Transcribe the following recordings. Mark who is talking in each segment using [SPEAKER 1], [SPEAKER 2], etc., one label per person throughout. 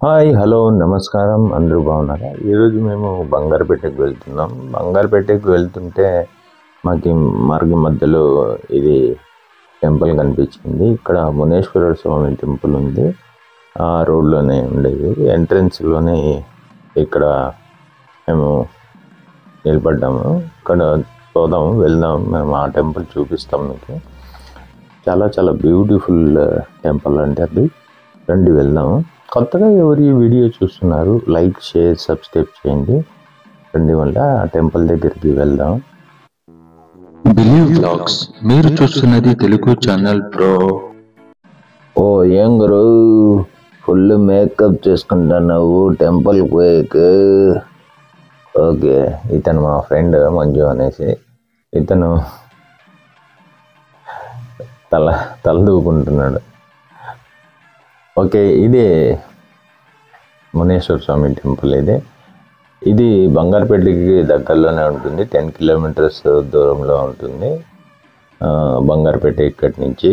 [SPEAKER 1] Hi hello నమస్కారం, అందరూ బాగున్నారా? ఈరోజు మేము బంగారుపేటకు వెళ్తున్నాం. బంగారుపేటకు వెళ్తుంటే మాకు మార్గం మధ్యలో ఇది టెంపుల్ కనిపించింది. ఇక్కడ మునేశ్వర స్వామి టెంపుల్ ఉంది. ఆ రోడ్లోనే ఉండేది, ఎంట్రన్స్లోనే ఇక్కడ మేము నిలబడ్డాము. ఇక్కడ వెళ్దాం, మేము ఆ టెంపుల్ చూపిస్తాం మీకు. చాలా చాలా బ్యూటిఫుల్ టెంపుల్ అంటే అది. రండి వెళ్దాము. కొత్తగా ఎవరు ఈ వీడియో చూస్తున్నారు, లైక్ షేర్ సబ్స్క్రైబ్ చేయండి. రండి వల్ల ఆ టెంపుల్ దగ్గరికి వెళ్దాం.
[SPEAKER 2] బిలీవ్ వ్లాగ్స్ మీరు చూస్తున్నది తెలుగు ఛానల్ బ్రో.
[SPEAKER 1] ఓ ఏం గురు, ఫుల్ మేకప్ చేసుకుంటున్నావు టెంపుల్ పోయేక? ఓకే, ఇతను మా ఫ్రెండ్ మంజు అనేసి. ఇతను తల దూకుంటున్నాడు. ఓకే, ఇది మునేశ్వర స్వామి టెంపుల్. ఇది బంగారుపేటకి దగ్గరలోనే ఉంటుంది. 10 కిలోమీటర్స్ దూరంలో ఉంటుంది బంగారుపేట. ఇక్కడి నుంచి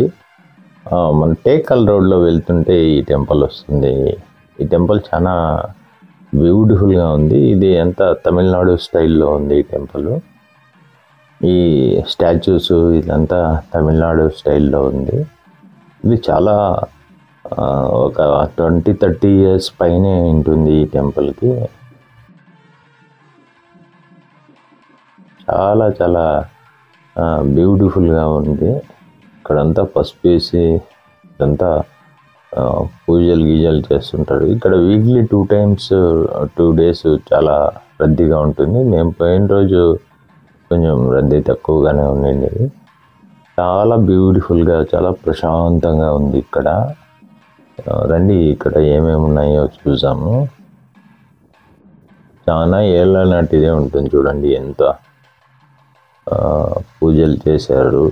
[SPEAKER 1] మన టేకల్ రోడ్లో వెళ్తుంటే ఈ టెంపుల్ వస్తుంది. ఈ టెంపుల్ చాలా బ్యూటిఫుల్గా ఉంది. ఇది అంతా తమిళనాడు స్టైల్లో ఉంది ఈ టెంపుల్. ఈ స్టాచ్యూస్ ఇదంతా తమిళనాడు స్టైల్లో ఉంది. ఇది చాలా ఒక 20-30 ఇయర్స్ పైనే ఉంటుంది ఈ టెంపుల్కి. చాలా చాలా బ్యూటిఫుల్గా ఉంది. ఇక్కడంతా పసుపు వేసి ఇదంతా పూజలు చేస్తుంటారు. ఇక్కడ వీక్లీ 2 times 2 days చాలా రద్దీగా ఉంటుంది. మేము పోయిన రోజు కొంచెం రద్దీ తక్కువగానే ఉండింది. చాలా బ్యూటిఫుల్గా, చాలా ప్రశాంతంగా ఉంది ఇక్కడ. రండి, ఇక్కడ ఏమేమి ఉన్నాయో చూసాము. చాలా ఏళ్ళ నాటిదే ఉంటుంది. చూడండి ఎంత పూజలు చేశారు.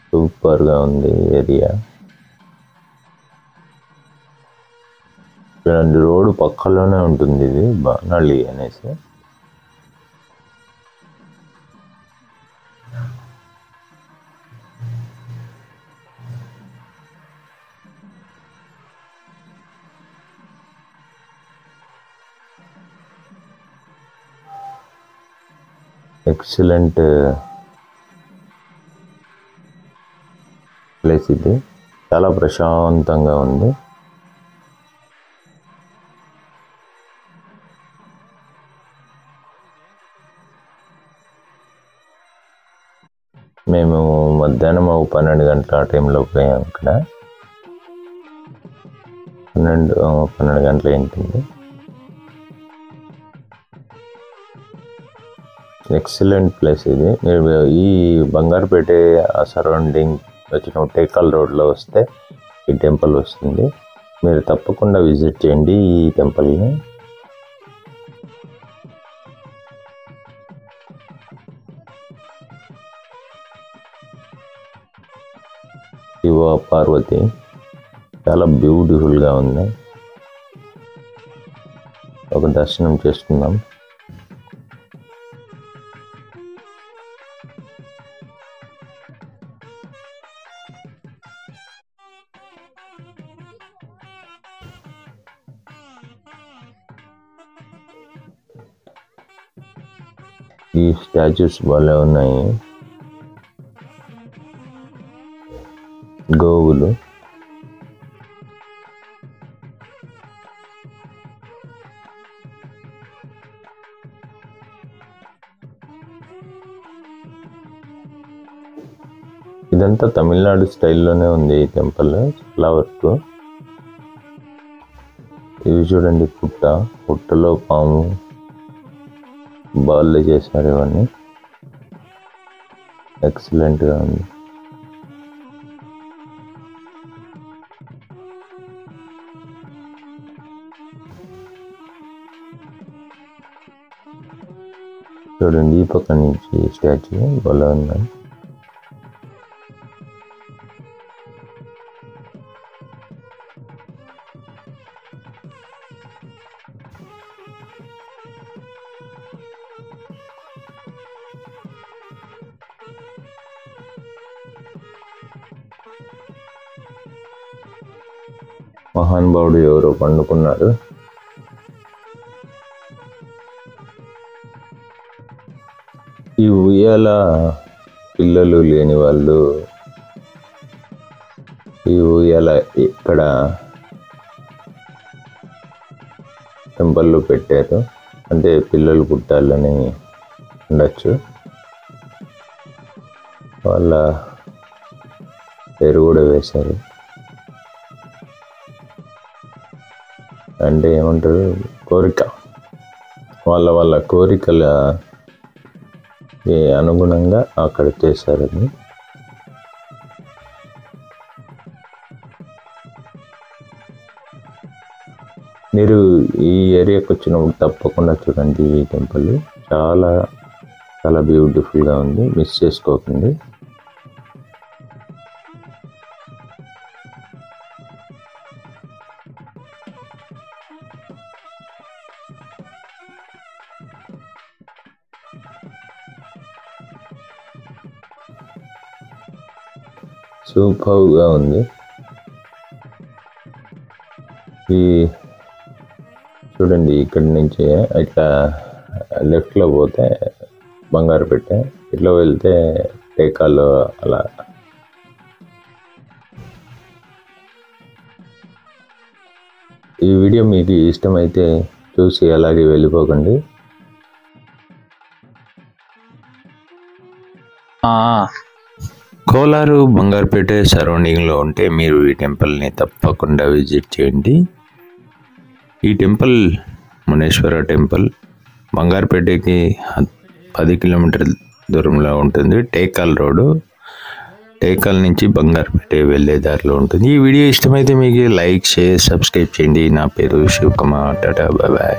[SPEAKER 1] సూపర్గా ఉంది ఏరియా. చూడండి, రోడ్డు పక్కలోనే ఉంటుంది ఇది బానళి అనేసి. ఎక్సలెంట్ ప్లేస్ ఇది. చాలా ప్రశాంతంగా ఉంది. మేము మధ్యాహ్నం 12 గంటల ఆ టైంలో పోయాం. ఇక్కడ 12 గంటలు ఏంటుంది. ఎక్సలెంట్ ప్లేస్ ఇది. మీరు ఈ బంగారుపేట సరౌండింగ్ వచ్చిన టేకల్ రోడ్లో వస్తే ఈ టెంపుల్ వస్తుంది. మీరు తప్పకుండా విజిట్ చేయండి ఈ టెంపుల్ని. శివ పార్వతి చాలా బ్యూటిఫుల్గా ఉంది. ఒక దర్శనం చేసుకుందాం. ఈ స్టాచ్యూస్ భలే ఉన్నాయి. గోవులు, ఇదంతా తమిళనాడు స్టైల్లోనే ఉంది ఈ టెంపుల్. చాలా వరకు ఇవి చూడండి, పుట్టలో పాము బాల్ చేశారు. ఇవన్నీ ఎక్సలెంట్గా ఉంది. చూడండి, ఈ పక్క నుంచి స్టాచ్యూ బాగా ఉన్నాయి. మహానుభావుడు ఎవరో పండుకున్నారు. ఈ ఉయ్యాల పిల్లలు లేని వాళ్ళు ఈ ఉయ్యాల ఇక్కడ టెంపుల్లో పెట్టారు. అంటే పిల్లలు పుట్టాలని ఉండొచ్చు. వాళ్ళ పేరు కూడా వేశారు. అంటే ఏమంటారు, కోరిక, వాళ్ళ కోరికల అనుగుణంగా అక్కడ చేశారని. మీరు ఈ ఏరియాకి వచ్చినప్పుడు తప్పకుండా చూడండి. ఈ టెంపుల్ చాలా చాలా బ్యూటిఫుల్గా ఉంది, మిస్ చేసుకోకండి. సూపర్గా ఉంది. ఈ చూడండి, ఇక్కడి నుంచి ఇట్లా లెఫ్ట్లో పోతే బంగారుపేట, ఇట్లా వెళ్తే టేకాలు. అలా ఈ వీడియో మీకు ఇష్టమైతే చూసి అలాగే వెళ్ళిపోకండి. కోలారు బంగారుపేట సరౌండింగ్లో ఉంటే మీరు ఈ టెంపుల్ని తప్పకుండా విజిట్ చేయండి. ఈ టెంపుల్ మునేశ్వర టెంపుల్ బంగారుపేటకి 10 కిలోమీటర్ల దూరంలో ఉంటుంది. టేకాల్ రోడ్డు, టేకాల్ నుంచి బంగారుపేట వెళ్ళే దారిలో ఉంటుంది. ఈ వీడియో ఇష్టమైతే మీకు లైక్, షేర్, సబ్స్క్రైబ్ చేయండి. నా పేరు శివకుమార్. Tata, bye bye.